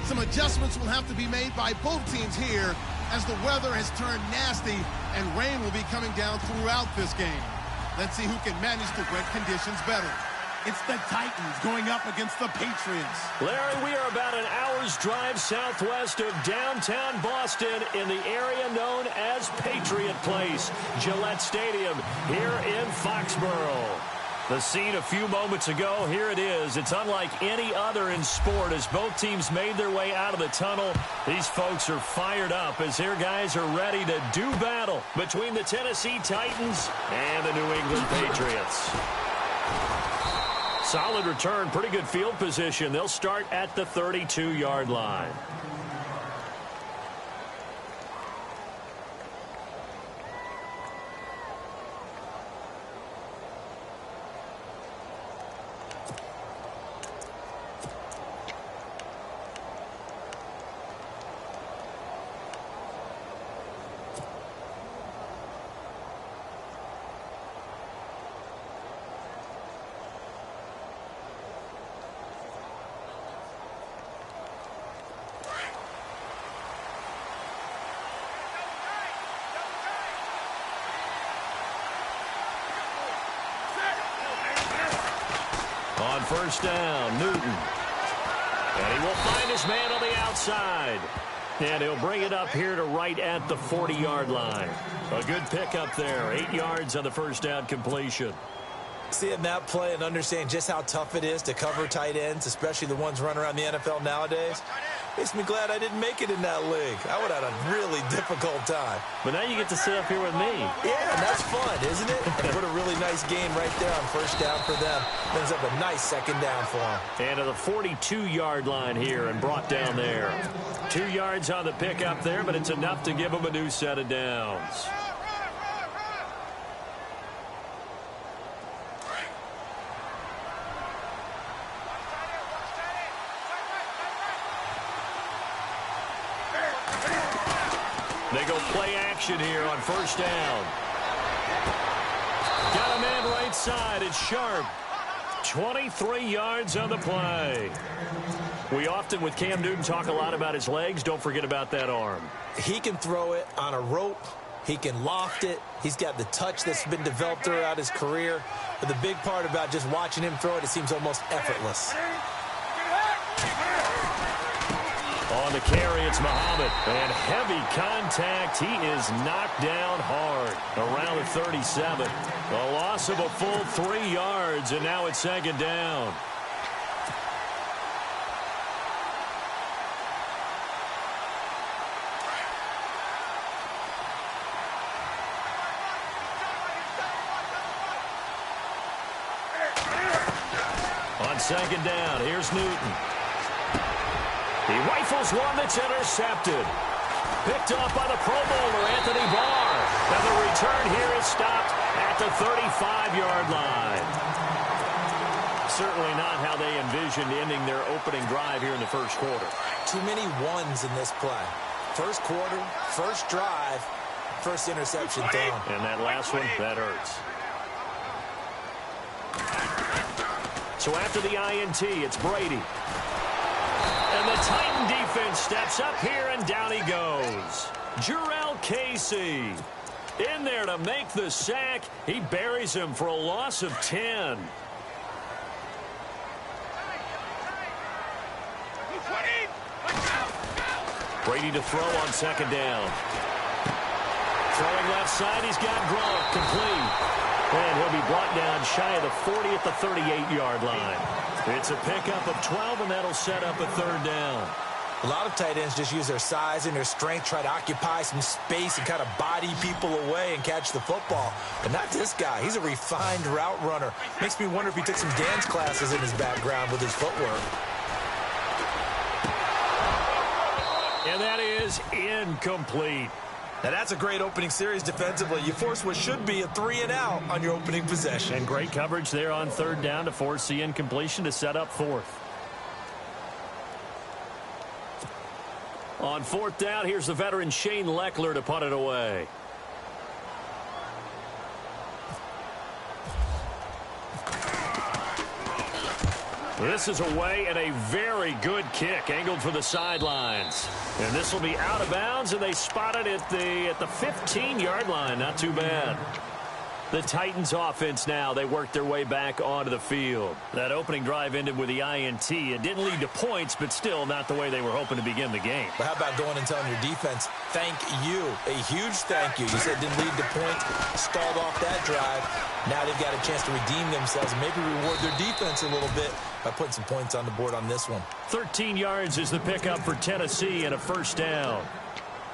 Some adjustments will have to be made by both teams here as the weather has turned nasty and rain will be coming down throughout this game. Let's see who can manage the wet conditions better. It's the Titans going up against the Patriots. Larry, we are about an hour's drive southwest of downtown Boston in the area known as Patriot Place, Gillette Stadium here in Foxborough. The scene a few moments ago, here it is. It's unlike any other in sport as both teams made their way out of the tunnel. These folks are fired up as their guys are ready to do battle between the Tennessee Titans and the New England Patriots. Solid return, pretty good field position. They'll start at the 32-yard line. On first down, Newton. And he will find his man on the outside. And he'll bring it up here to right at the 40-yard line. A good pickup there. 8 yards on the first down completion. Seeing that play and understanding just how tough it is to cover tight ends, especially the ones running around the NFL nowadays, makes me glad I didn't make it in that league. I would have had a really difficult time. But now you get to sit up here with me. Yeah, and that's fun, isn't it? And put a really nice game right there on first down for them. Brings up a nice second down for them. And to the 42-yard line here and brought down there. 2 yards on the pickup there, but it's enough to give them a new set of downs. They go play action here on first down. Got a man right side. It's Sharp. 23 yards on the play. We often, with Cam Newton, talk a lot about his legs. Don't forget about that arm. He can throw it on a rope. He can loft it. He's got the touch that's been developed throughout his career. But the big part about just watching him throw it, it seems almost effortless. On the carry, it's Muhammad. And heavy contact. He is knocked down hard around the 37. A loss of a full 3 yards, and now it's second down. On second down, here's Newton. He rifles one that's intercepted. Picked off by the Pro Bowler, Anthony Barr. And the return here is stopped at the 35-yard line. Certainly not how they envisioned ending their opening drive here in the first quarter. Too many ones in this play. First quarter, first drive, first interception thrown. And that last one, that hurts. So after the INT, it's Brady. And the Titan defense steps up here, and down he goes. Jurrell Casey in there to make the sack. He buries him for a loss of 10. Brady to throw on second down. Throwing left side, he's got Gronk complete. And he'll be brought down shy of the 40 at the 38-yard line. It's a pickup of 12, and that'll set up a third down. A lot of tight ends just use their size and their strength, try to occupy some space and kind of body people away and catch the football. But not this guy. He's a refined route runner. Makes me wonder if he took some dance classes in his background with his footwork. And that is incomplete. Now that's a great opening series defensively. You force what should be a 3-and-out on your opening possession. And great coverage there on third down to force the incompletion to set up fourth. On fourth down, here's the veteran Shane Lechler to punt it away. This is away and a very good kick angled for the sidelines. And this will be out of bounds, and they spot it at the 15-yard line. Not too bad. The Titans offense now, they work their way back onto the field. That opening drive ended with the INT. It didn't lead to points, but still not the way they were hoping to begin the game. But how about going and telling your defense, thank you, a huge thank you. You said it didn't lead to points, stalled off that drive. Now they've got a chance to redeem themselves and maybe reward their defense a little bit by putting some points on the board on this one. 13 yards is the pickup for Tennessee and a first down.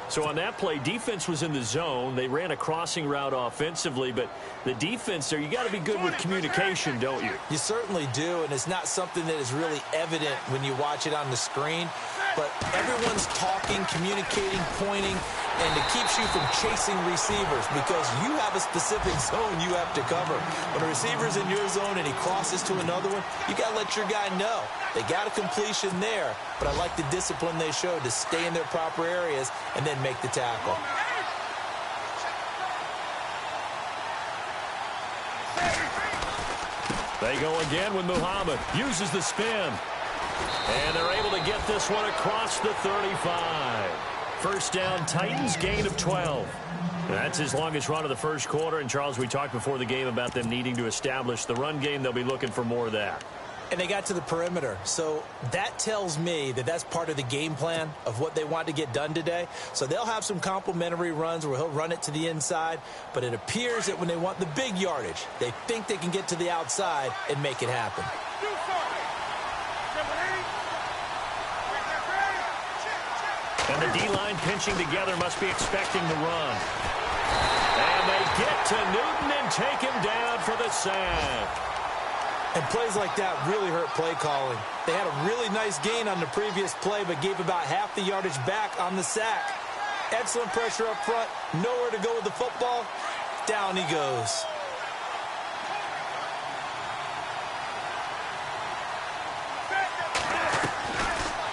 So on that play, defense was in the zone. They ran a crossing route offensively, but the defense there, you got to be good with communication, don't you? You certainly do, and it's not something that is really evident when you watch it on the screen. But everyone's talking, communicating, pointing, and it keeps you from chasing receivers because you have a specific zone you have to cover. When a receiver's in your zone and he crosses to another one, you got to let your guy know. They got a completion there, but I like the discipline they showed to stay in their proper areas and then make the tackle. They go again with Muhammad. Uses the spin. And they're able to get this one across the 35. First down, Titans, gain of 12. That's his longest run of the first quarter. And, Charles, we talked before the game about them needing to establish the run game. They'll be looking for more of that. And they got to the perimeter. So that tells me that that's part of the game plan of what they want to get done today. So they'll have some complementary runs where he'll run it to the inside. But it appears that when they want the big yardage, they think they can get to the outside and make it happen. And the D-line pinching together must be expecting the run. And they get to Newton and take him down for the sack. And plays like that really hurt play calling. They had a really nice gain on the previous play, but gave about half the yardage back on the sack. Excellent pressure up front. Nowhere to go with the football. Down he goes.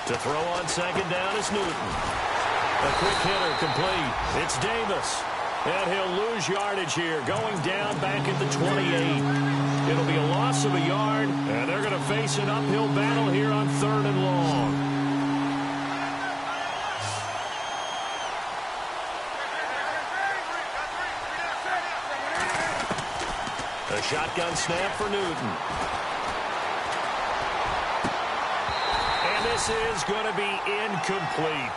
To throw on second down is Newton. A quick hitter complete. It's Davis. And he'll lose yardage here, going down back at the 28. It'll be a loss of a yard, and they're going to face an uphill battle here on 3rd and long. A shotgun snap for Newton. And this is going to be incomplete.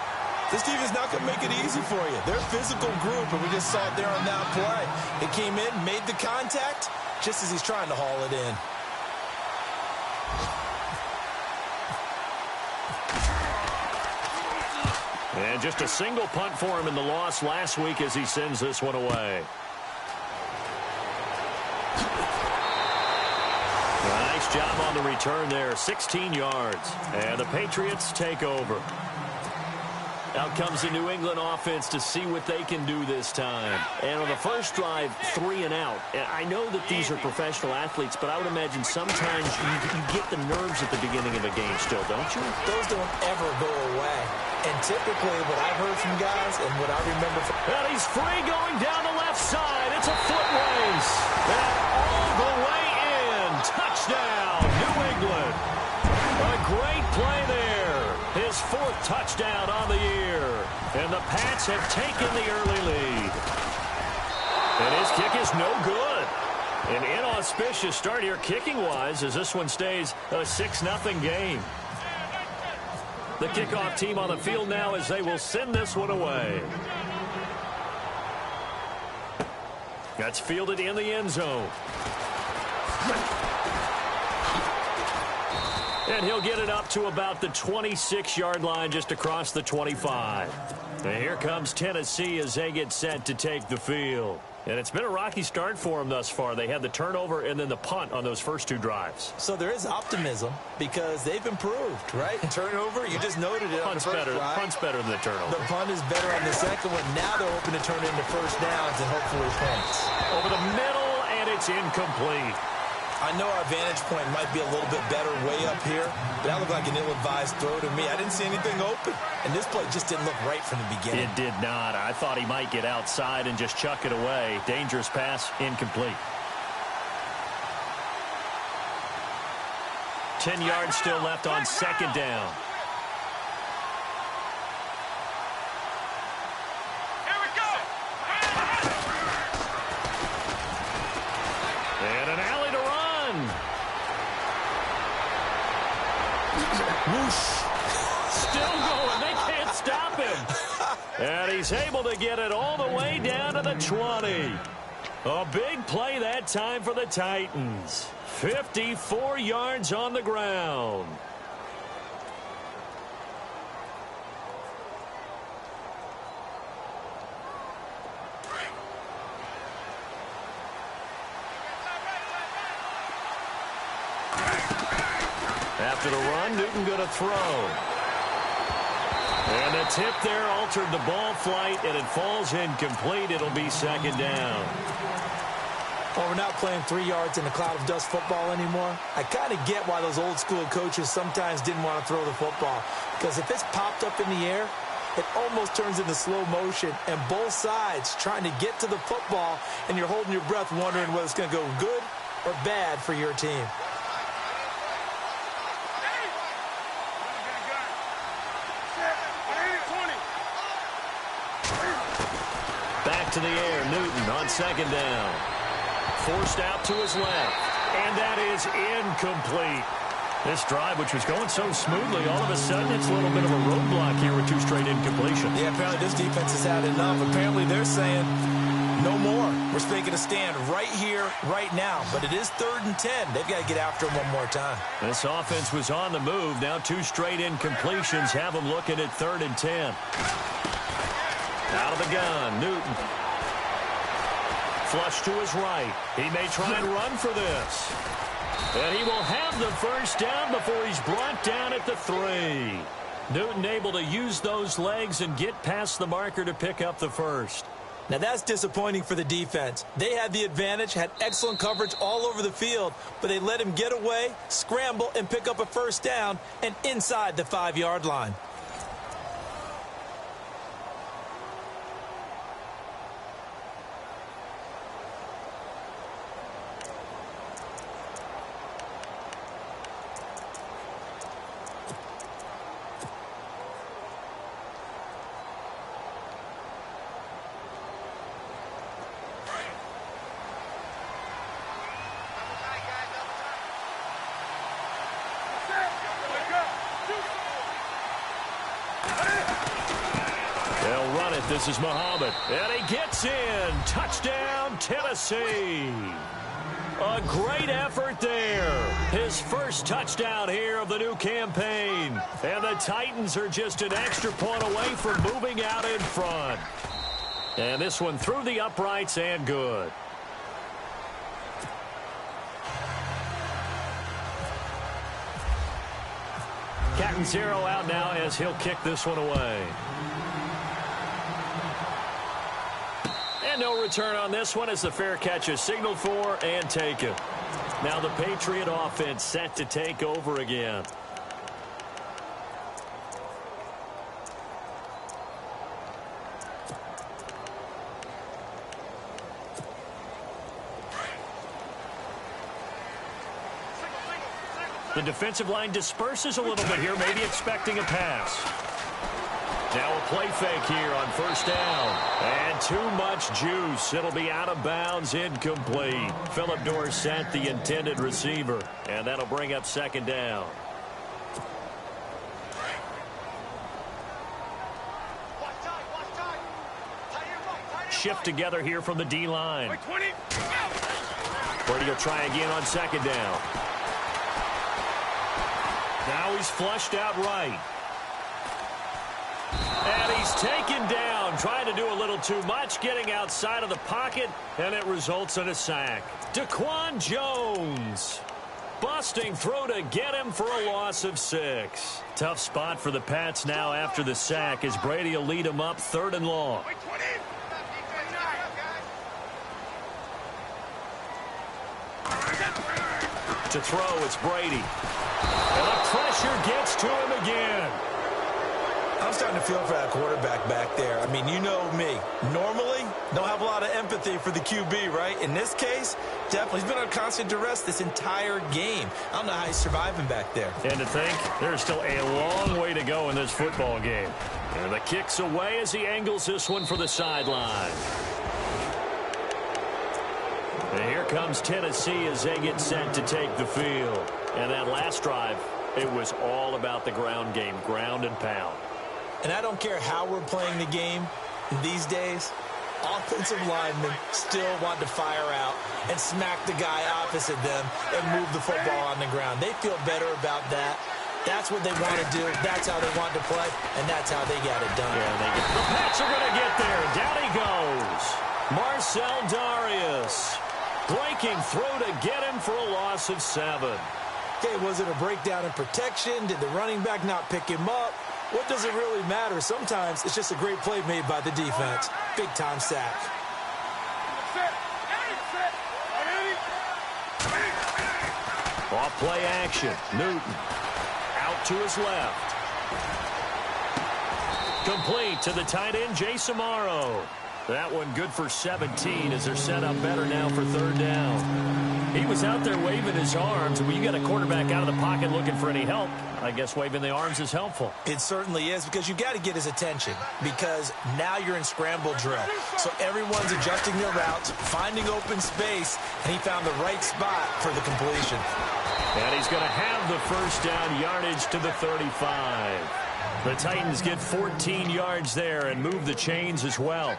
This team is not going to make it easy for you. They're a physical group, and we just saw it there on that play. It came in, made the contact, just as he's trying to haul it in. And just a single punt for him in the loss last week as he sends this one away. Nice job on the return there, 16 yards. And the Patriots take over. Out comes the New England offense to see what they can do this time. And on the first drive, 3 and out. And I know that these are professional athletes, but I would imagine sometimes you get the nerves at the beginning of a game still, don't you? Those don't ever go away. And typically what I've heard from guys and what I remember from... And he's free going down the left side. It's a foot race. And all the way in. Touchdown, New England. A great play there. His 4th touchdown on the year. And the Pats have taken the early lead. And his kick is no good. An inauspicious start here kicking-wise as this one stays a 6-0 game. The kickoff team on the field now as they will send this one away. That's fielded in the end zone. And he'll get it up to about the 26-yard line just across the 25. And here comes Tennessee as they get set to take the field. And it's been a rocky start for them thus far. They had the turnover and then the punt on those first 2 drives. So there is optimism because they've improved, right? Turnover, you just noted it on the first drive. Punt's better than the turnover. The punt is better on the second one. Now they're hoping to turn into first downs and hopefully points. Over the middle, and it's incomplete. I know our vantage point might be a little bit better way up here, but that looked like an ill-advised throw to me. I didn't see anything open, and this play just didn't look right from the beginning. It did not. I thought he might get outside and just chuck it away. Dangerous pass, incomplete. 10 yards still left on second down. And an alley to run. Whoosh. Still going. They can't stop him. And he's able to get it all the way down to the 20. A big play that time for the Titans. 54 yards on the ground. After the run, Newton going to throw. And the tip there altered the ball flight, and it falls incomplete. It'll be second down. Well, we're not playing 3 yards in a cloud of dust football anymore. I kind of get why those old school coaches sometimes didn't want to throw the football. Because if it's popped up in the air, it almost turns into slow motion. And both sides trying to get to the football, and you're holding your breath wondering whether it's going to go good or bad for your team. Back to the air, Newton on second down. Forced out to his left, and that is incomplete. This drive, which was going so smoothly, all of a sudden it's a little bit of a roadblock here with 2 straight incompletions. Yeah, apparently this defense has had enough. Apparently they're saying no more. We're making a stand right here, right now. But it is 3rd and 10. They've got to get after him one more time. This offense was on the move. Now 2 straight incompletions have them looking at 3rd and 10. Out of the gun, Newton. Flush to his right. He may try and run for this. And he will have the first down before he's brought down at the 3. Newton able to use those legs and get past the marker to pick up the first. Now that's disappointing for the defense. They had the advantage, had excellent coverage all over the field, but they let him get away, scramble, and pick up a first down and inside the 5-yard line. This is Muhammad, and he gets in. Touchdown, Tennessee. A great effort there. His first touchdown here of the new campaign. And the Titans are just an extra point away from moving out in front. And this one through the uprights and good. Catanzaro out now as he'll kick this one away. And no return on this one as the fair catch is signaled for and taken. Now the Patriot offense set to take over again. The defensive line disperses a little bit here, maybe expecting a pass. Now a play fake here on first down. And too much juice. It'll be out of bounds, incomplete. Philip Dorsett, the intended receiver. And that'll bring up second down. Shift together here from the D-line. Brady will try again on second down. Now he's flushed out right. And he's taken down, trying to do a little too much, getting outside of the pocket, and it results in a sack. Daquan Jones busting through to get him for a loss of 6. Tough spot for the Pats now after the sack as Brady will lead him up 3rd and long. To throw, it's Brady. And the pressure gets to him again. I'm starting to feel for that quarterback back there. I mean, you know me. Normally, don't have a lot of empathy for the QB, right? In this case, definitely. He's been on constant duress this entire game. I don't know how he's surviving back there. And to think, there's still a long way to go in this football game. And the kick's away as he angles this one for the sideline. And here comes Tennessee as they get set to take the field. And that last drive, it was all about the ground game, ground and pound. And I don't care how we're playing the game these days, offensive linemen still want to fire out and smack the guy opposite them and move the football on the ground. They feel better about that. That's what they want to do. That's how they want to play, and that's how they got it done. Yeah, the Pats are going to get there. Down he goes. Marcell Dareus breaking through to get him for a loss of 7. Okay, was it a breakdown in protection? Did the running back not pick him up? What does it really matter? Sometimes it's just a great play made by the defense. Big-time sack. Off play action. Newton out to his left. Complete to the tight end, Jace Amaro. That one good for 17 as they're set up better now for 3rd down. He was out there waving his arms. When you got a quarterback out of the pocket looking for any help, I guess waving the arms is helpful. It certainly is, because you got to get his attention, because now you're in scramble drill. So everyone's adjusting their routes, finding open space, and he found the right spot for the completion. And he's going to have the 1st down, yardage to the 35. The Titans get 14 yards there and move the chains as well.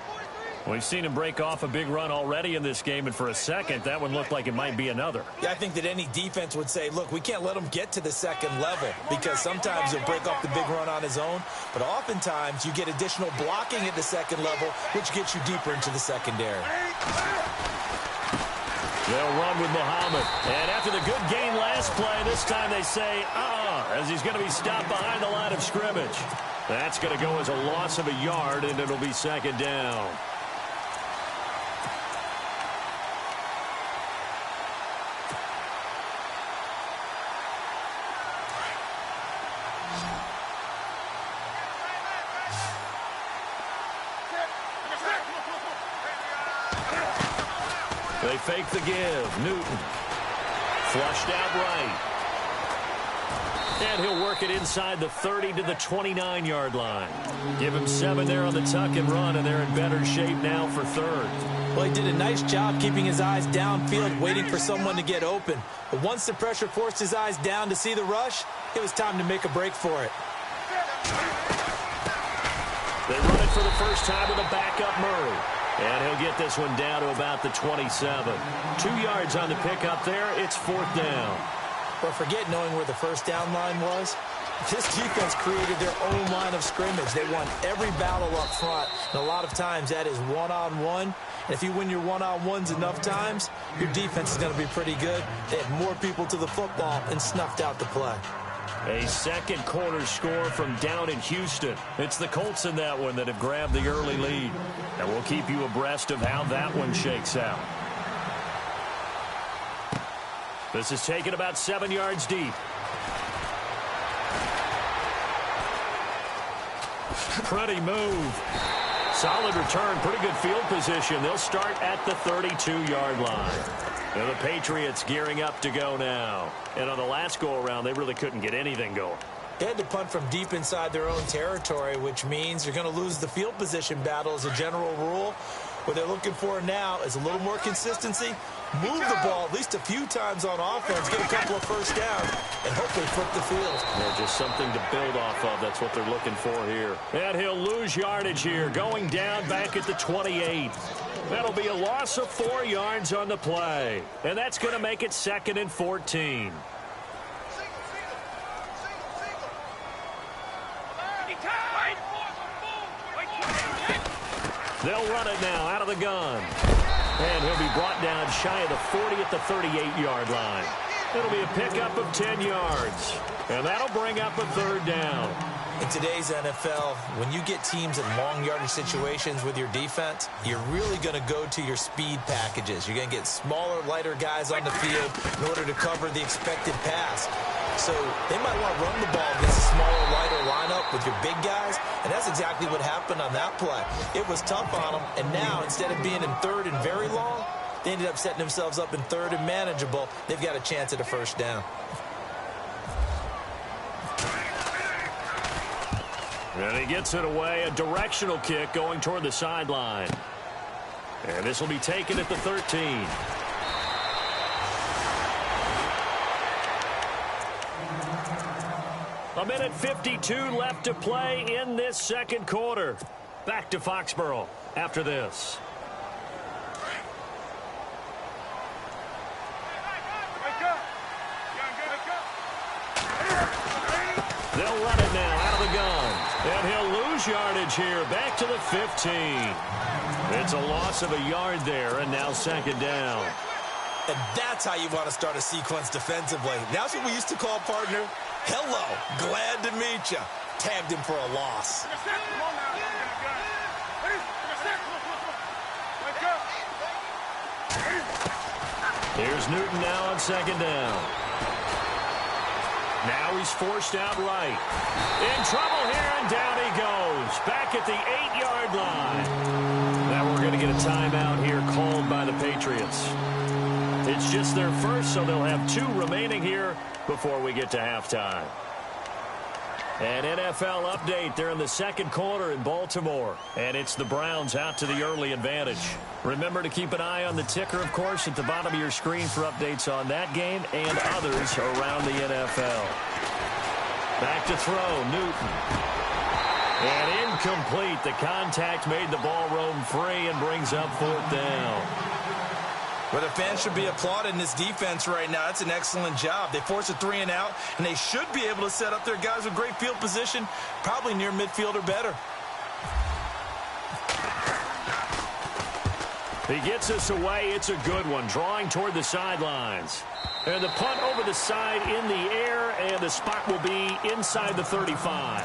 We've seen him break off a big run already in this game, and for a second, that one looked like it might be another. Yeah, I think that any defense would say, look, we can't let him get to the 2nd level, because sometimes he'll break off the big run on his own, but oftentimes you get additional blocking at the 2nd level, which gets you deeper into the secondary. They'll run with Muhammad. And after the good gain last play, this time they say, as he's going to be stopped behind the line of scrimmage. That's going to go as a loss of a yard, and it'll be 2nd down. They fake the give. Newton. Flushed out right. And he'll work it inside the 30 to the 29-yard line. Give him 7 there on the tuck and run, and they're in better shape now for 3rd. Well, he did a nice job keeping his eyes downfield, waiting for someone to get open. But once the pressure forced his eyes down to see the rush, it was time to make a break for it. They run it for the first time with a backup Murray. And he'll get this one down to about the 27. 2 yards on the pickup there. It's 4th down. But forget knowing where the 1st down line was. This defense created their own line of scrimmage. They won every battle up front. And a lot of times that is one-on-one. And if you win your one-on-ones enough times, your defense is going to be pretty good. They had more people to the football and snuffed out the play. A 2nd quarter score from down in Houston. It's the Colts in that one that have grabbed the early lead. And we'll keep you abreast of how that one shakes out. This is taken about 7 yards deep. Pretty move. Solid return. Pretty good field position. They'll start at the 32-yard line. And the Patriots gearing up to go now. And on the last go-around, they really couldn't get anything going. They had to punt from deep inside their own territory, which means you're going to lose the field position battle as a general rule. What they're looking for now is a little more consistency, move the ball at least a few times on offense, get a couple of 1st downs, and hopefully flip the field. Yeah, just something to build off of. That's what they're looking for here. And he'll lose yardage here, going down back at the 28. That'll be a loss of 4 yards on the play. And that's going to make it 2nd and 14. They'll run it now out of the gun. And he'll be brought down shy of the 40 at the 38-yard line. It'll be a pickup of 10 yards. And that'll bring up a 3rd down. In today's NFL, when you get teams in long yardage situations with your defense, you're really going to go to your speed packages. You're going to get smaller, lighter guys on the field in order to cover the expected pass. So they might want to run the ball against a smaller, lighter lineup, with your big guys, and that's exactly what happened on that play. It was tough on them, and now instead of being in third and very long, they ended up setting themselves up in third and manageable. They've got a chance at a first down. And he gets it away, a directional kick going toward the sideline. And this will be taken at the 13. A minute 52 left to play in this second quarter. Back to Foxborough after this. They'll run it now out of the gun. And he'll lose yardage here. Back to the 15. It's a loss of a yard there, and now second down. And that's how you want to start a sequence defensively. That's what we used to call, partner, hello, glad to meet you. Tagged him for a loss. Here's Newton now on second down. Now he's forced out right. In trouble here, and down he goes. Back at the 8-yard line. Now we're going to get a timeout here called by the Patriots. It's just their first, so they'll have 2 remaining here before we get to halftime. An NFL update. They're in the second quarter in Baltimore. And it's the Browns out to the early advantage. Remember to keep an eye on the ticker, of course, at the bottom of your screen for updates on that game and others around the NFL. Back to throw, Newton. And incomplete. The contact made the ball roam free and brings up 4th down. Well, the fans should be applauding this defense right now. That's an excellent job. They force a 3-and-out, and they should be able to set up their guys with great field position, probably near midfield or better. He gets us away. It's a good one, drawing toward the sidelines. And the punt over the side in the air, and the spot will be inside the 35.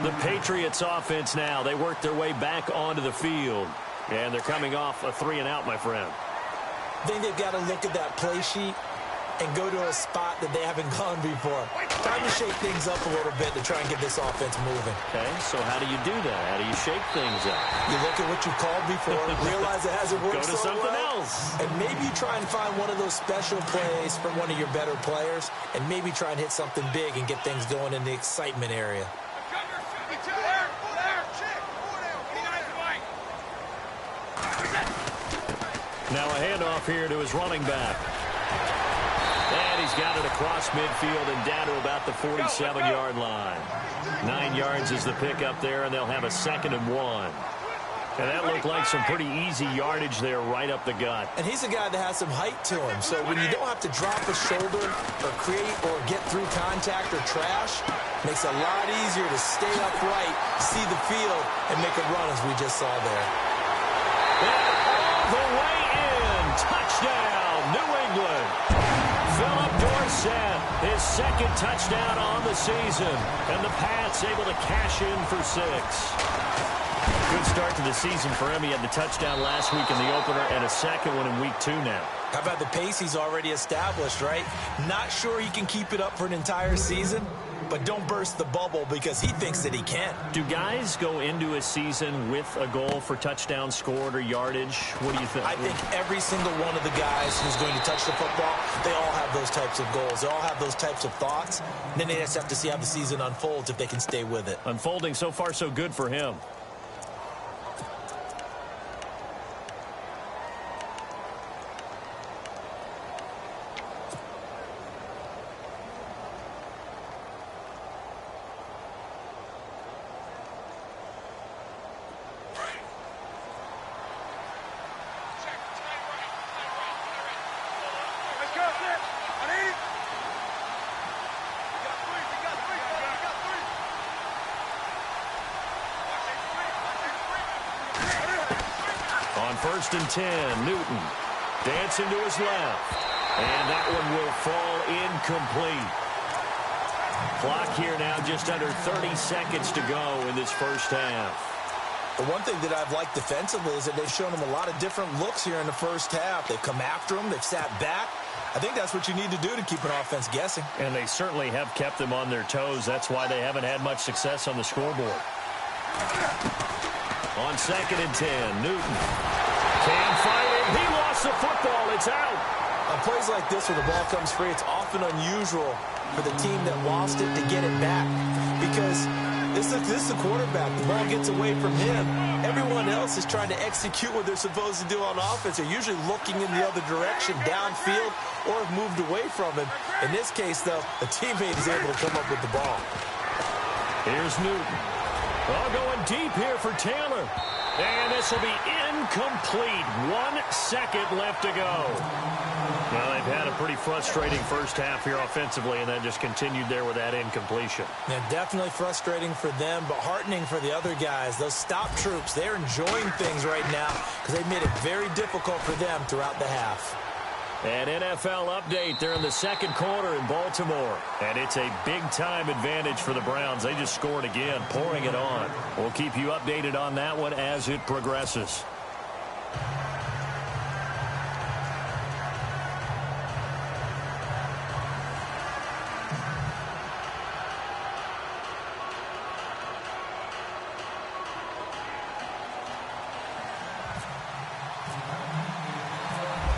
The Patriots offense now. They work their way back onto the field. And they're coming off a 3-and-out, my friend. I think they've got to look at that play sheet and go to a spot that they haven't gone before. Time to shake things up a little bit to try and get this offense moving. Okay, so how do you do that? How do you shake things up? You look at what you called before, realize it hasn't worked so well. Go to something else. And maybe you try and find one of those special plays from one of your better players, and maybe try and hit something big and get things going in the excitement area. Now a handoff here to his running back. And he's got it across midfield and down to about the 47-yard line. 9 yards is the pickup there, and they'll have a 2nd and 1. And that looked like some pretty easy yardage there right up the gut. And he's a guy that has some height to him. So when you don't have to drop a shoulder or create or get through contact or trash, makes it a lot easier to stay upright, see the field, and make a run as we just saw there. And all the way in. Touchdown, New England. Philip Dorsett, his 2nd touchdown on the season. And the Pats able to cash in for 6. Good start to the season for him. He had the touchdown last week in the opener and a 2nd one in week 2 now. How about the pace he's already established, right? Not sure he can keep it up for an entire season, but don't burst the bubble because he thinks that he can. Do guys go into a season with a goal for touchdowns scored or yardage? What do you think? I think every single one of the guys who's going to touch the football, they all have those types of goals. They all have those types of thoughts. And then they just have to see how the season unfolds if they can stay with it. Unfolding so far so good for him. On 1st and 10, Newton dancing to his left. And that one will fall incomplete. Clock here now just under 30 seconds to go in this first half. The one thing that I've liked defensively is that they've shown him a lot of different looks here in the first half. They've come after him. They've sat back. I think that's what you need to do to keep an offense guessing. And they certainly have kept them on their toes. That's why they haven't had much success on the scoreboard. On 2nd and 10, Newton can't find it. He lost the football. It's out. On plays like this where the ball comes free, it's often unusual for the team that lost it to get it back because this is the quarterback. The ball gets away from him. Everyone else is trying to execute what they're supposed to do on offense. They're usually looking in the other direction, downfield, or have moved away from him. In this case, though, a teammate is able to come up with the ball. Here's Newton. Ball going deep here for Taylor. And this will be incomplete. 1 second left to go. Well, they've had a pretty frustrating first half here offensively, and then just continued there with that incompletion. Yeah, definitely frustrating for them, but heartening for the other guys. Those stop troops, they're enjoying things right now because they made it very difficult for them throughout the half. An NFL update. They're in the second quarter in Baltimore. And it's a big-time advantage for the Browns. They just scored again, pouring it on. We'll keep you updated on that one as it progresses.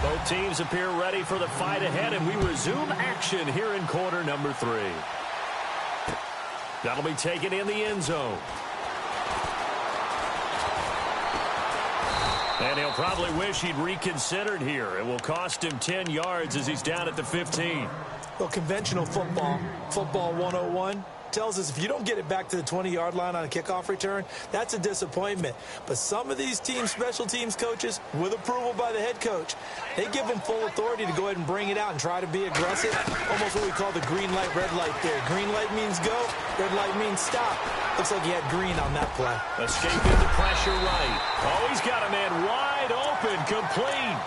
Both teams appear ready for the fight ahead, and we resume action here in quarter number 3. That'll be taken in the end zone. And he'll probably wish he'd reconsidered here. It will cost him 10 yards as he's down at the 15. Well, conventional football 101, tells us if you don't get it back to the 20-yard line on a kickoff return, that's a disappointment. But some of these teams, special teams coaches, with approval by the head coach, they give them full authority to go ahead and bring it out and try to be aggressive. Almost what we call the green light, red light theory. Green light means go, red light means stop. Looks like he had green on that play. Escape into pressure right. Oh, he's got a man wide open, complete.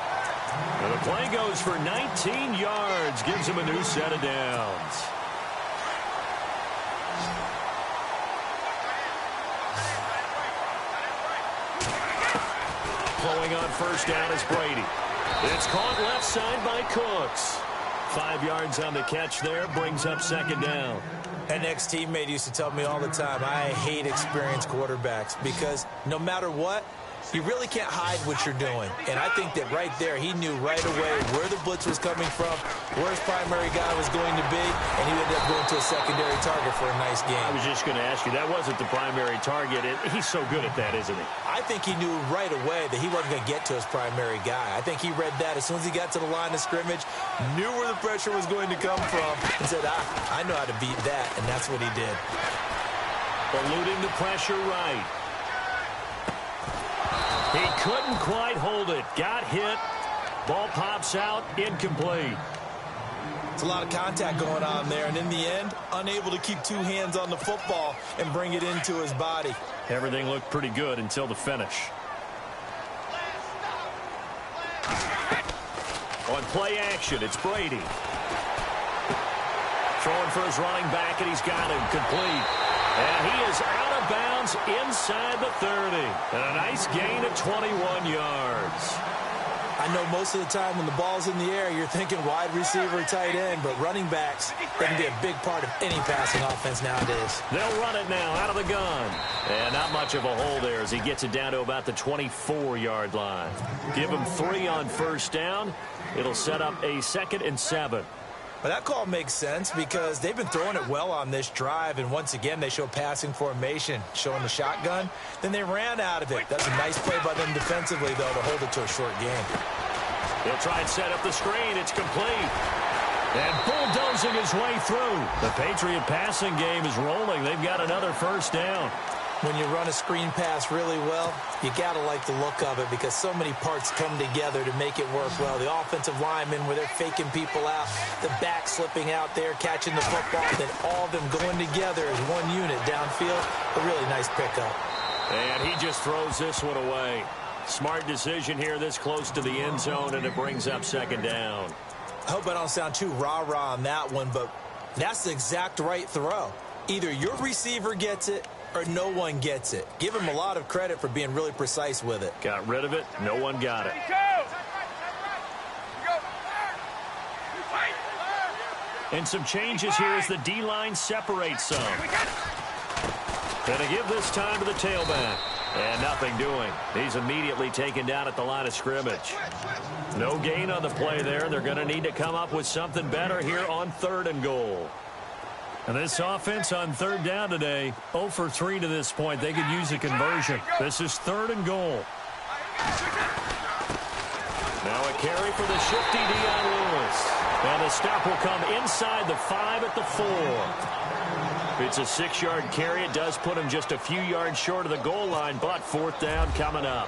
And the play goes for 19 yards, gives him a new set of downs. Flowing on first down is Brady. It's caught left side by Cooks. 5 yards on the catch there, brings up second down. An ex-teammate used to tell me all the time, I hate experienced quarterbacks because no matter what, you really can't hide what you're doing. And I think that right there, he knew right away where the blitz was coming from, where his primary guy was going to be, and he ended up going to a secondary target for a nice game. I was just going to ask you, that wasn't the primary target. He's so good at that, isn't he? I think he knew right away that he wasn't going to get to his primary guy. I think he read that as soon as he got to the line of scrimmage, knew where the pressure was going to come from, and said, I know how to beat that, and that's what he did. Eluding the pressure right. He couldn't quite hold it. Got hit. Ball pops out. Incomplete. It's a lot of contact going on there, and in the end, unable to keep 2 hands on the football and bring it into his body. Everything looked pretty good until the finish. On play action, it's Brady. Throwing for his running back, and he's got him complete. And he is out of bounds inside the 30. And a nice gain of 21 yards. I know most of the time when the ball's in the air, you're thinking wide receiver, tight end, but running backs, they can be a big part of any passing offense nowadays. They'll run it now out of the gun. And not much of a hole there as he gets it down to about the 24-yard line. Give him 3 on first down. It'll set up a 2nd and 7. Well, that call makes sense because they've been throwing it well on this drive, and once again, they show passing formation, showing the shotgun. Then they ran out of it. That's a nice play by them defensively, though, to hold it to a short game. He'll try and set up the screen. It's complete. And bulldozing his way through. The Patriot passing game is rolling. They've got another first down. When you run a screen pass really well, you got to like the look of it because so many parts come together to make it work well. The offensive linemen where they're faking people out, the back slipping out there, catching the football, then all of them going together as one unit downfield. A really nice pickup. And he just throws this one away. Smart decision here this close to the end zone, and it brings up second down. I hope I don't sound too rah-rah on that one, but that's the exact right throw. Either your receiver gets it or no one gets it. Give him a lot of credit for being really precise with it. Got rid of it. No one got it. And some changes here as the D-line separates some. Gonna give this time to the tailback. And nothing doing. He's immediately taken down at the line of scrimmage. No gain on the play there. They're going to need to come up with something better here on 3rd and goal. And this offense on 3rd down today, 0 for 3 to this point. They could use a conversion. This is 3rd and goal. Now a carry for the shifty Dion Lewis. And the stop will come inside the 5 at the 4. It's a 6-yard carry. It does put him just a few yards short of the goal line, but 4th down coming up.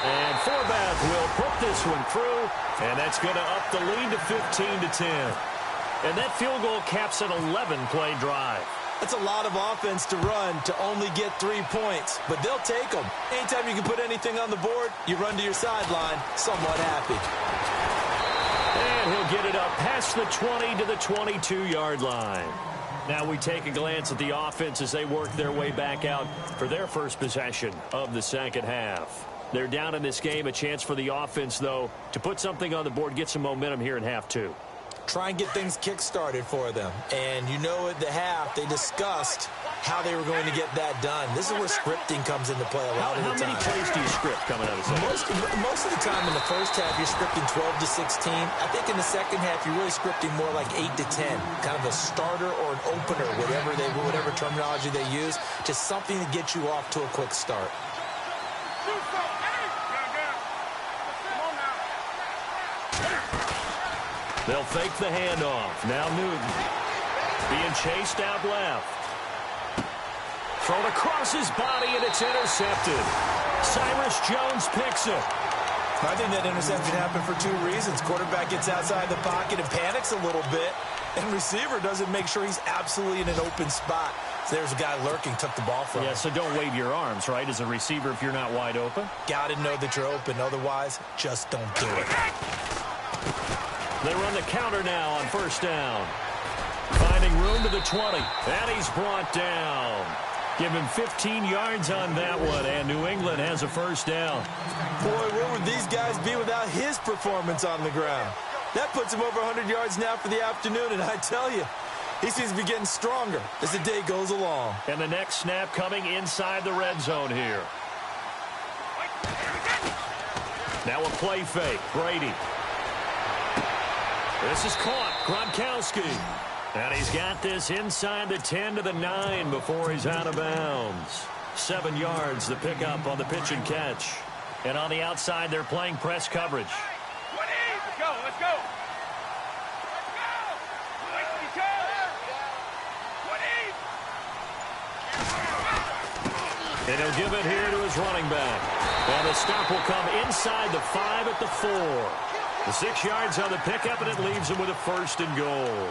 And Forbath will put this one through, and that's going to up the lead to 15-10. And that field goal caps an 11-play drive. That's a lot of offense to run to only get 3 points, but they'll take them. Anytime you can put anything on the board, you run to your sideline somewhat happy. And he'll get it up past the 20 to the 22-yard line. Now we take a glance at the offense as they work their way back out for their first possession of the second half. They're down in this game. A chance for the offense, though, to put something on the board, get some momentum here in half 2. Try and get things kick-started for them. And you know at the half, they discussed how they were going to get that done. This is where scripting comes into play a lot of the time. How many plays do you script coming out of the second? Most of the time in the first half, you're scripting 12 to 16. I think in the second half, you're really scripting more like 8 to 10. Kind of a starter or an opener, whatever terminology they use. Just something to get you off to a quick start. They'll fake the handoff. Now Newton being chased out left. Thrown across his body, and it's intercepted. Cyrus Jones picks it. I think that interception happened for 2 reasons. Quarterback gets outside the pocket and panics a little bit, and receiver doesn't make sure he's absolutely in an open spot. So there's a guy lurking, took the ball from him. Yeah, so don't wave your arms, right, as a receiver if you're not wide open. Got to know that you're open. Otherwise, just don't do it. They run the counter now on 1st down. Finding room to the 20. And he's brought down. Give him 15 yards on that one, and New England has a 1st down. Boy, where would these guys be without his performance on the ground? That puts him over 100 yards now for the afternoon, and I tell you, he seems to be getting stronger as the day goes along. And the next snap coming inside the red zone here. Now a play fake. Brady. This is caught. Gronkowski. And he's got this inside the 10 to the 9 before he's out of bounds. 7 yards, the pickup on the pitch and catch. And on the outside, they're playing press coverage. Let's go, let's go. And he'll give it here to his running back. And the stop will come inside the 5 at the 4. The 6 yards on the pickup, and it leaves him with a 1st and goal.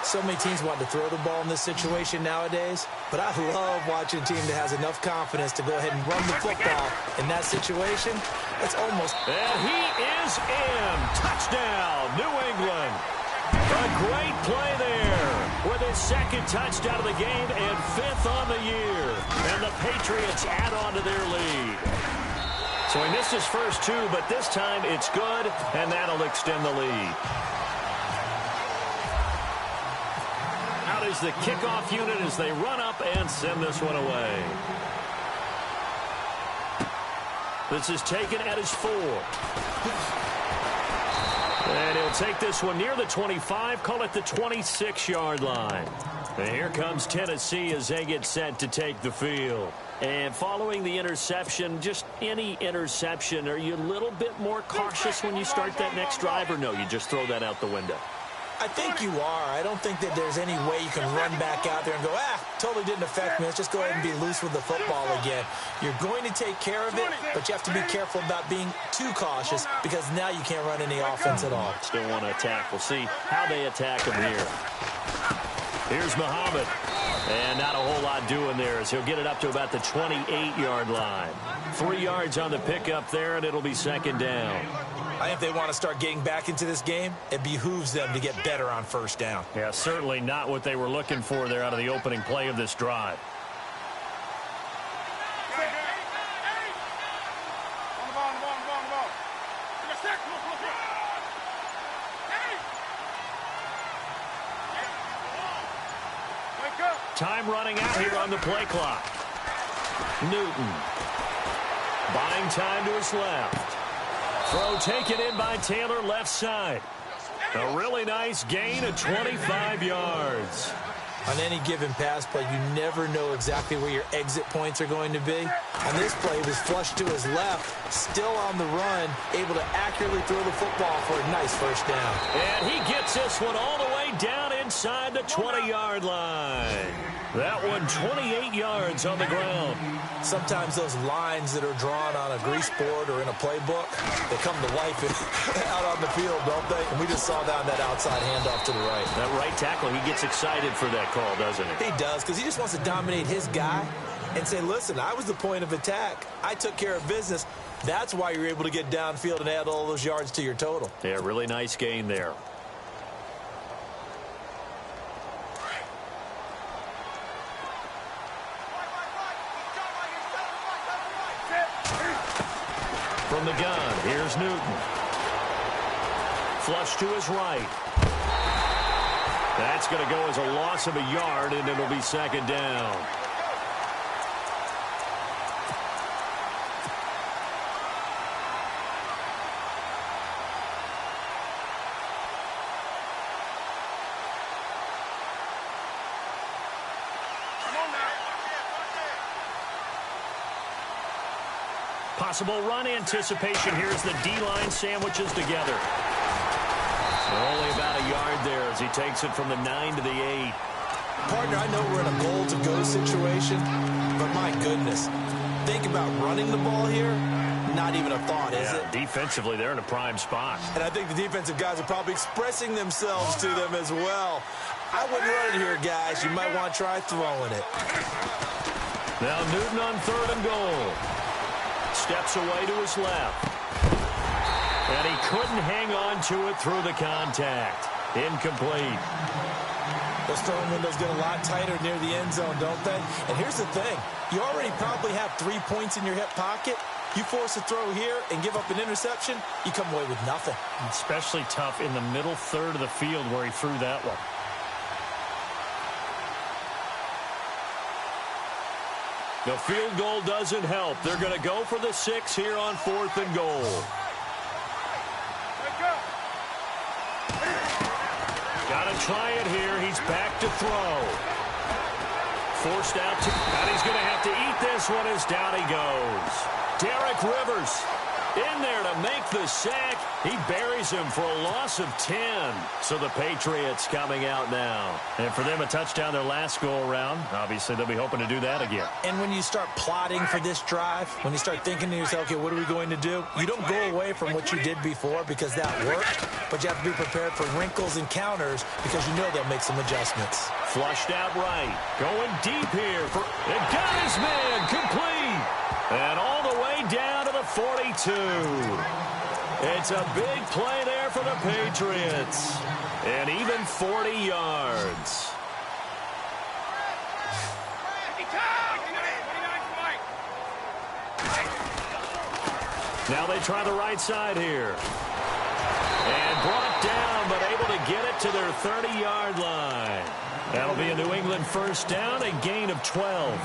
So many teams want to throw the ball in this situation nowadays, but I love watching a team that has enough confidence to go ahead and run the football in that situation. It's almost... And he is in. Touchdown, New England. A great play there with his 2nd touchdown of the game and 5th on the year. And the Patriots add on to their lead. So he missed his first 2, but this time it's good, and that'll extend the lead. Out is the kickoff unit as they run up and send this one away. This is taken at his 4. And he'll take this one near the 25, call it the 26-yard line. And here comes Tennessee as they get set to take the field. And following the interception, just any interception, are you a little bit more cautious when you start that next drive, or no, you just throw that out the window? I think you are. I don't think that there's any way you can run back out there and go, totally didn't affect me. Let's just go ahead and be loose with the football again. You're going to take care of it, but you have to be careful about being too cautious because now you can't run any offense at all. Still want to attack. We'll see how they attack him here. Here's Muhammad. And not a whole lot doing there as he'll get it up to about the 28-yard line. 3 yards on the pickup there, and it'll be 2nd down. I think if they want to start getting back into this game, it behooves them to get better on 1st down. Yeah, certainly not what they were looking for there out of the opening play of this drive. Time running out here on the play clock. Newton. Buying time to his left. Throw taken in by Taylor left side. A really nice gain of 25 yards. On any given pass play, you never know exactly where your exit points are going to be. On this play, he was flushed to his left, still on the run, able to accurately throw the football for a nice first down. And he gets this one all the way down inside the 20-yard line. That one 28 yards on the ground. Sometimes those lines that are drawn on a grease board or in a playbook, they come to life out on the field, don't they? And we just saw that on that outside handoff to the right. That right tackle, he gets excited for that call, doesn't he? He does, because he just wants to dominate his guy and say, listen, I was the point of attack. I took care of business. That's why you're able to get downfield and add all those yards to your total. Yeah, really nice gain there. From the gun, here's Newton. Flush to his right. That's going to go as a loss of a yard, and it'll be second down. Possible run anticipation here as the D-line sandwiches together. So only about a yard there as he takes it from the 9 to the 8. Partner, I know we're in a goal-to-go situation, but my goodness, think about running the ball here. Not even a thought, is it? Defensively, they're in a prime spot. And I think the defensive guys are probably expressing themselves to them as well. I wouldn't run it here, guys. You might want to try throwing it. Now Newton on 3rd and goal. Steps away to his left. And he couldn't hang on to it through the contact. Incomplete. Those throwing windows get a lot tighter near the end zone, don't they? And here's the thing. You already probably have 3 points in your hip pocket. You force a throw here and give up an interception, you come away with nothing. Especially tough in the middle third of the field where he threw that one. The field goal doesn't help. They're going to go for the 6 here on 4th and goal. Got to try it here. He's back to throw. Forced out to, and he's going to have to eat this one as down he goes. Derek Rivers in there to make the sack. He buries him for a loss of 10. So the Patriots coming out now. And for them, a touchdown their last go-around. Obviously, they'll be hoping to do that again. And when you start plotting for this drive, when you start thinking to yourself, okay, what are we going to do? You don't go away from what you did before because that worked, but you have to be prepared for wrinkles and counters because you know they'll make some adjustments. Flushed out right. Going deep here. It got his man complete. And all the way down to the 42. It's a big play there for the Patriots. And even 40 yards. Now they try the right side here. And brought down, but able to get it to their 30-yard line. That'll be a New England first down, a gain of 12.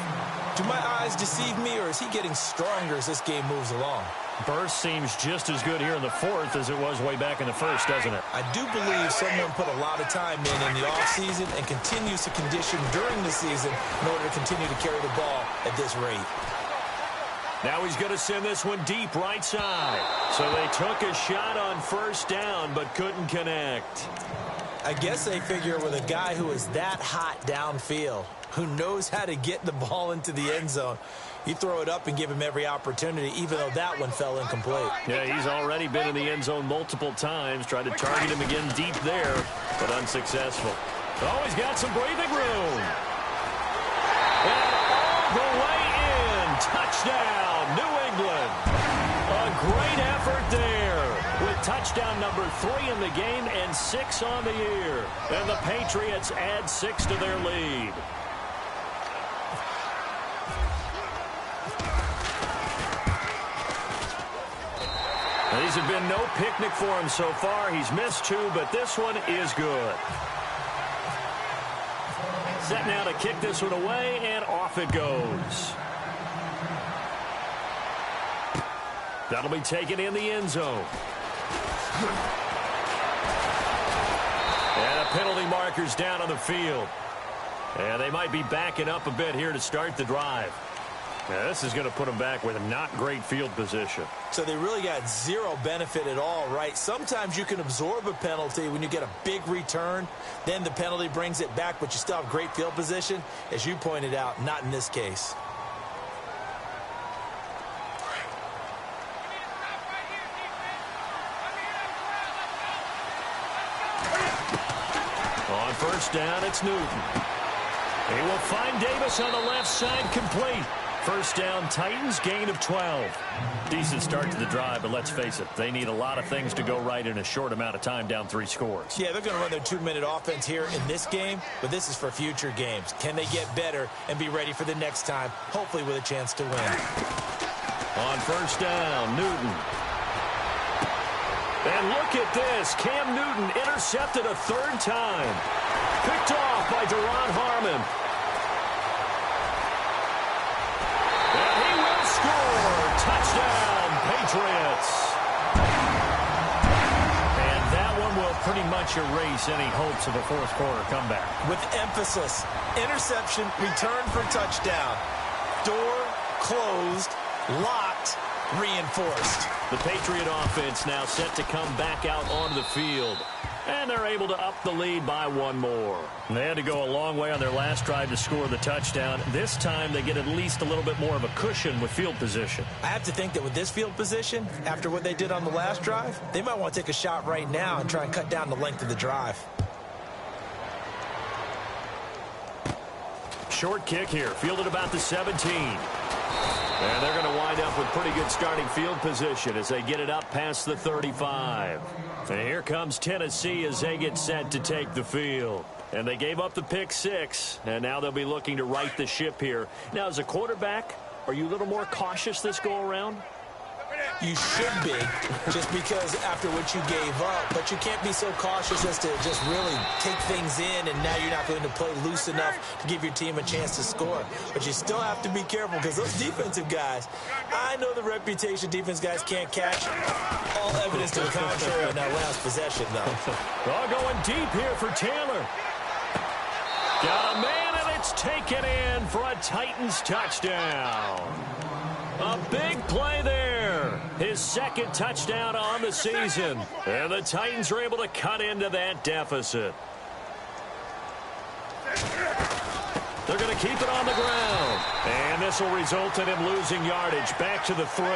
Do my eyes deceive me, or is he getting stronger as this game moves along? Burst seems just as good here in the 4th as it was way back in the 1st, doesn't it? I do believe someone put a lot of time in the offseason and continues to condition during the season in order to continue to carry the ball at this rate. Now he's going to send this one deep right side. So they took a shot on first down but couldn't connect. I guess they figure with a guy who is that hot downfield, who knows how to get the ball into the end zone, you throw it up and give him every opportunity, even though that one fell incomplete. Yeah, he's already been in the end zone multiple times, tried to target him again deep there, but unsuccessful. Oh, he's got some breathing room. And all the way in. Touchdown, New England. A great effort there with touchdown number 3 in the game and 6 on the year. And the Patriots add 6 to their lead. Now, these have been no picnic for him so far. He's missed 2, but this one is good. Set now to kick this one away, and off it goes. That'll be taken in the end zone. And a penalty marker's down on the field. And they might be backing up a bit here to start the drive. Now, this is going to put them back with a not great field position. So they really got zero benefit at all, right? Sometimes you can absorb a penalty when you get a big return. Then the penalty brings it back, but you still have great field position. As you pointed out, not in this case. On first down, it's Newton. He will find Davis on the left side, complete. First down, Titans, gain of 12. Decent start to the drive, but let's face it, they need a lot of things to go right in a short amount of time, down 3 scores. Yeah, they're going to run their 2-minute offense here in this game, but this is for future games. Can they get better and be ready for the next time, hopefully with a chance to win? On first down, Newton. And look at this. Cam Newton intercepted a 3rd time. Picked off by Deron Harmon. And he will score. Touchdown, Patriots. And that one will pretty much erase any hopes of a 4th quarter comeback. With emphasis, interception, return for touchdown. Door closed, locked, reinforced. The Patriot offense now set to come back out onto the field. And they're able to up the lead by 1 more. They had to go a long way on their last drive to score the touchdown. This time they get at least a little bit more of a cushion with field position. I have to think that with this field position, after what they did on the last drive, they might want to take a shot right now and try and cut down the length of the drive. Short kick here, fielded about the 17. And they're going to wind up with pretty good starting field position as they get it up past the 35. And here comes Tennessee as they get set to take the field. And they gave up the pick 6, and now they'll be looking to right the ship here. Now, as a quarterback, are you a little more cautious this go-around? You should be, just because after what you gave up. But you can't be so cautious as to just really take things in, and now you're not going to play loose enough to give your team a chance to score. But you still have to be careful, because those defensive guys, I know the reputation defense guys can't catch. All evidence to the contrary on that last possession, though. All going deep here for Taylor. Got a man, and it's taken in for a Titans touchdown. A big play there. His 2nd touchdown on the season. And the Titans are able to cut into that deficit. They're going to keep it on the ground. And this will result in him losing yardage back to the 3.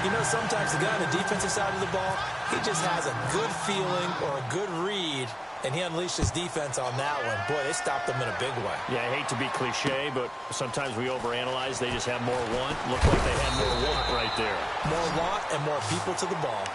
You know, sometimes the guy on the defensive side of the ball, he just has a good feeling or a good read, and he unleashed his defense on that one. Boy, they stopped them in a big way. Yeah, I hate to be cliche, but sometimes we overanalyze. They just have more want. Looked like they had more want right there. More want and more people to the ball.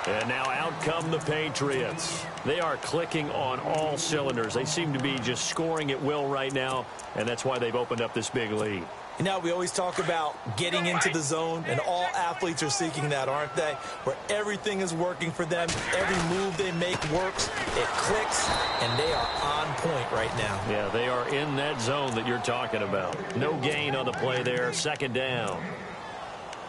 And now out come the Patriots. They are clicking on all cylinders. They seem to be just scoring at will right now, and that's why they've opened up this big lead. You know, we always talk about getting into the zone, and all athletes are seeking that, aren't they? Where everything is working for them, every move they make works, it clicks, and they are on point right now. Yeah, they are in that zone that you're talking about. No gain on the play there, 2nd down.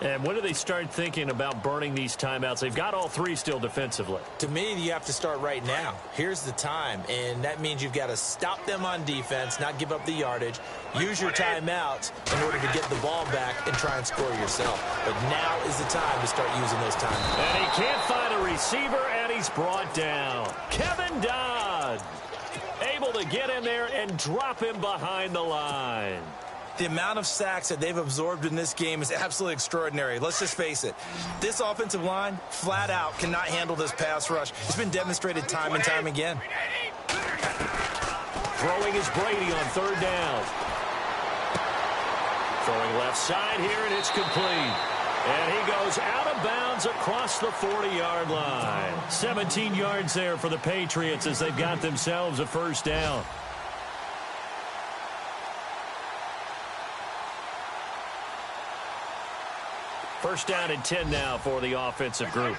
And when do they start thinking about burning these timeouts? They've got all 3 still defensively. To me, you have to start right now. Here's the time, and that means you've got to stop them on defense, not give up the yardage, use your timeouts in order to get the ball back and try and score yourself. But now is the time to start using those timeouts. And he can't find a receiver, and he's brought down. Kevin Dodd able to get in there and drop him behind the line. The amount of sacks that they've absorbed in this game is absolutely extraordinary. Let's just face it. This offensive line, flat out, cannot handle this pass rush. It's been demonstrated time and time again. Throwing is Brady on 3rd down. Throwing left side here, and it's complete. And he goes out of bounds across the 40-yard line. 17 yards there for the Patriots as they've got themselves a 1st down. First down and 10 now for the offensive group.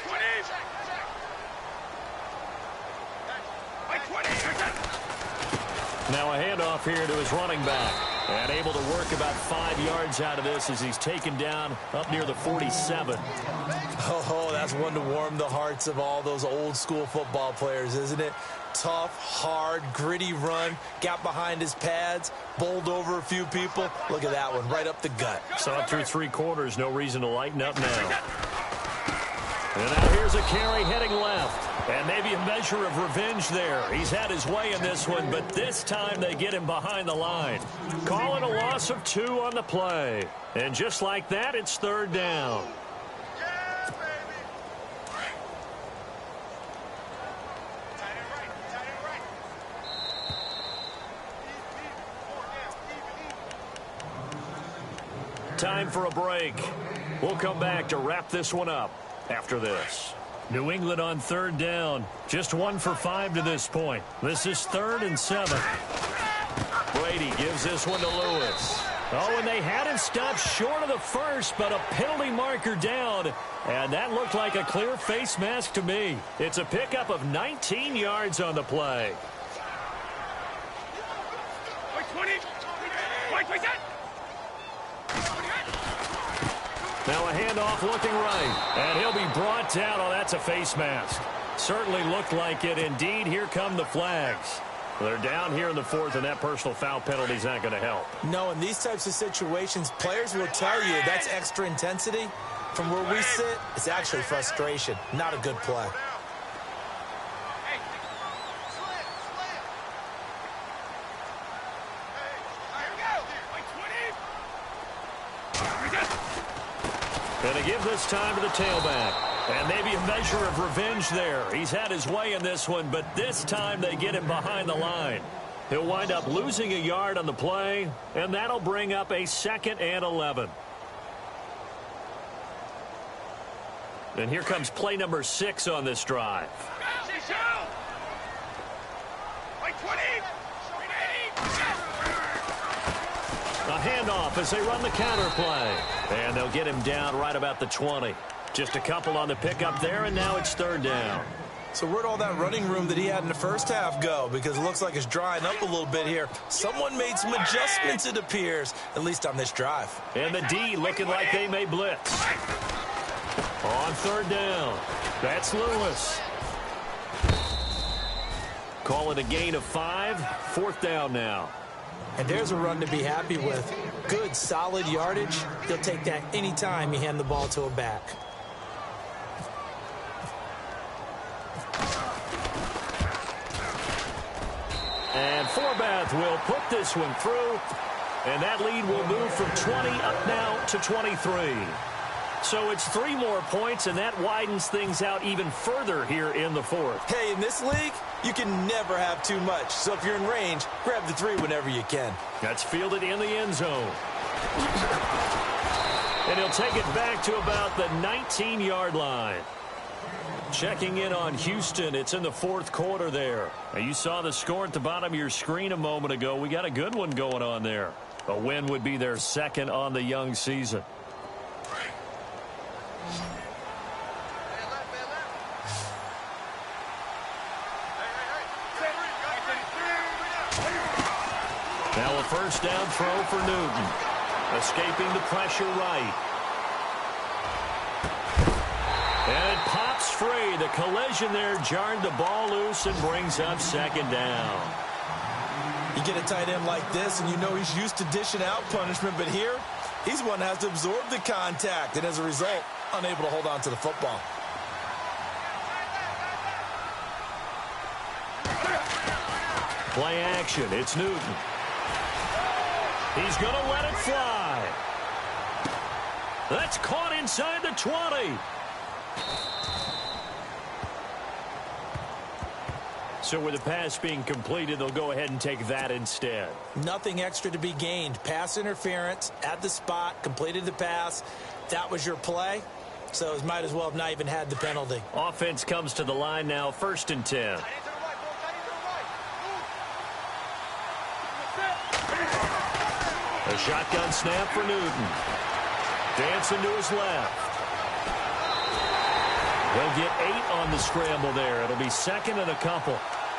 Now a handoff here to his running back. And able to work about 5 yards out of this as he's taken down up near the 47. Oh, that's one to warm the hearts of all those old school football players, isn't it? Tough, hard, gritty run. Got behind his pads, bowled over a few people. Look at that one, right up the gut. Saw it through 3 quarters. No reason to lighten up now. And now here's a carry heading left. And maybe a measure of revenge there. He's had his way in this one, but this time they get him behind the line. Call it a loss of 2 on the play. And just like that, it's 3rd down. Time for a break. We'll come back to wrap this one up after this. New England on 3rd down. Just 1 for 5 to this point. This is 3rd and 7. Brady gives this one to Lewis. Oh, and they had him stopped short of the first, but a penalty marker down. And that looked like a clear face mask to me. It's a pickup of 19 yards on the play. Now a handoff looking right. And he'll be brought down. Oh, that's a face mask. Certainly looked like it. Indeed, here come the flags. They're down here in the 4th, and that personal foul penalty is not going to help. No, in these types of situations, players will tell you that's extra intensity. From where we sit, it's actually frustration. Not a good play. And to give this time to the tailback. And maybe a measure of revenge there. He's had his way in this one, but this time they get him behind the line. He'll wind up losing a yard on the play, and that'll bring up a 2nd and 11. And here comes play number 6 on this drive. A handoff as they run the counter play. And they'll get him down right about the 20. Just a couple on the pickup there, and now it's 3rd down. So where'd all that running room that he had in the first half go? Because it looks like it's drying up a little bit here. Someone made some adjustments, it appears, at least on this drive. And the D looking like they may blitz. On 3rd down. That's Lewis. Call it a gain of 5. 4th down now. And there's a run to be happy with. Good, solid yardage. He'll take that anytime you hand the ball to a back. And Forbath will put this one through. And that lead will move from 20 up now to 23. So it's 3 more points, and that widens things out even further here in the 4th. Hey, in this league, you can never have too much. So if you're in range, grab the 3 whenever you can. That's fielded in the end zone. And he'll take it back to about the 19-yard line. Checking in on Houston. It's in the 4th quarter there. Now, you saw the score at the bottom of your screen a moment ago. We got a good one going on there. A win would be their 2nd on the young season. Now a 1st down throw for Newton. Escaping the pressure right. And it pops free. The collision there jarred the ball loose and brings up 2nd down. You get a tight end like this, and you know he's used to dishing out punishment, but here, he's one that has to absorb the contact, and as a result, unable to hold on to the football. Play action. It's Newton. He's going to let it fly. That's caught inside the 20. So with the pass being completed, they'll go ahead and take that instead. Nothing extra to be gained. Pass interference at the spot, completed the pass. That was your play, so it might as well have not even had the penalty. Offense comes to the line now, 1st and 10. A shotgun snap for Newton. Dancing to his left. He'll get 8 on the scramble there. It'll be 2nd and a couple.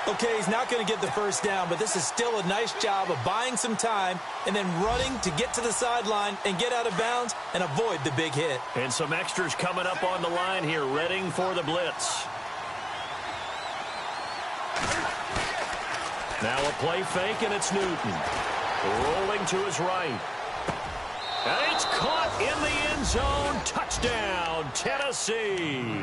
Okay, he's not going to get the first down, but this is still a nice job of buying some time and then running to get to the sideline and get out of bounds and avoid the big hit. And some extras coming up on the line here, readying for the blitz. Now a play fake, and it's Newton. Rolling to his right. And it's caught in the end zone. Touchdown, Tennessee.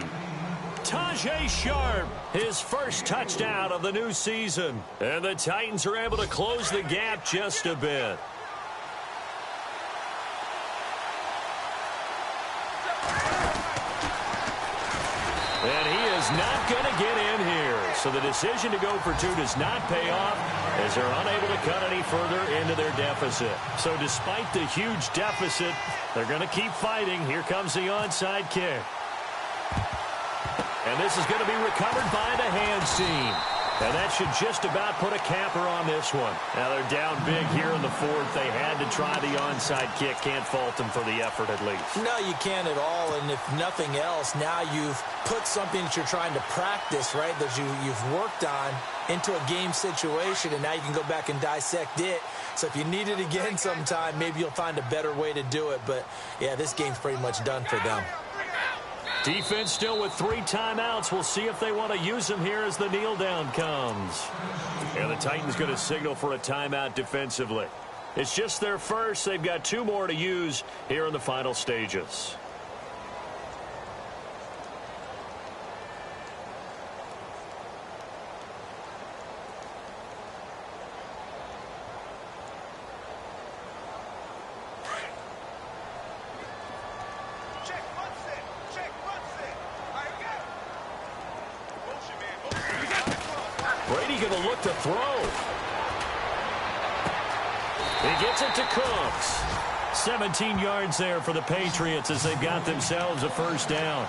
Tajae Sharpe, his first touchdown of the new season. And the Titans are able to close the gap just a bit. And he is not going to get in here. So the decision to go for two does not pay off as they're unable to cut any further into their deficit. So despite the huge deficit, they're going to keep fighting. Here comes the onside kick. And this is going to be recovered by the hands team. And that should just about put a capper on this one. Now they're down big here in the fourth. They had to try the onside kick. Can't fault them for the effort at least. No, you can't at all. And if nothing else, now you've put something that you're trying to practice, right, that you've worked on into a game situation, and now you can go back and dissect it. So if you need it again sometime, maybe you'll find a better way to do it. But, yeah, this game's pretty much done for them. Defense still with 3 timeouts. We'll see if they want to use them here as the kneel down comes. And the Titans going to signal for a timeout defensively. It's just their first. They've got 2 more to use here in the final stages. Brady going to look to throw. He gets it to Cooks. 17 yards there for the Patriots as they've got themselves a first down.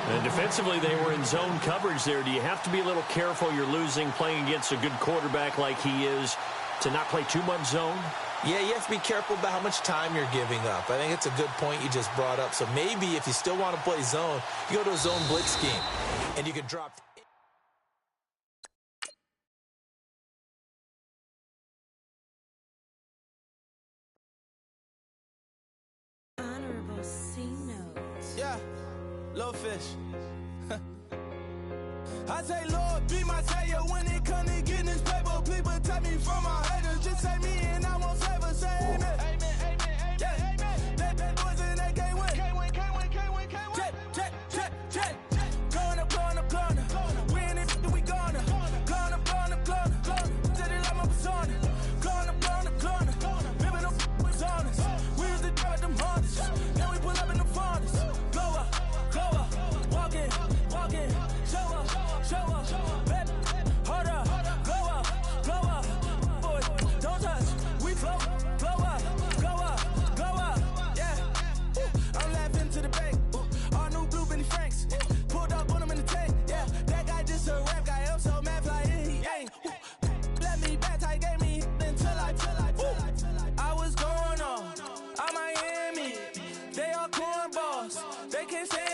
And defensively, they were in zone coverage there. Do you have to be a little careful? You're losing playing against a good quarterback like he is to not play too much zone? Yeah, you have to be careful about how much time you're giving up. I think it's a good point you just brought up. So maybe if you still want to play zone, you go to a zone blitz scheme, and you can drop... Yeah, little fish. I say, Lord, be my savior when it comes to getting this paper. Please protect me from my haters. Just say me and I won't save us. Say amen. Amen, amen, amen, yeah. Amen. That boys and they can't win. Can't win, can't win, can't win, can't win. Check, check, check, check. Going up, going up, going up. We in it, we gonna. Going up, going up, going up. Did it like my persona. Going up, going up, going up. Ripping up was honest. We was the drive them hardest. Then we pull up in the farthest. Go up, walking, walking. Show up, baby, hold up, go up, boy, don't touch, we float, blow up, yeah, I'm laughing to the bank, all new blue Benny Franks, pulled up on him in the tank, yeah, that guy just a rap guy, I'm so mad fly, he ain't, let me back, I gave me until I was going on Miami, they all cornballs, they can't say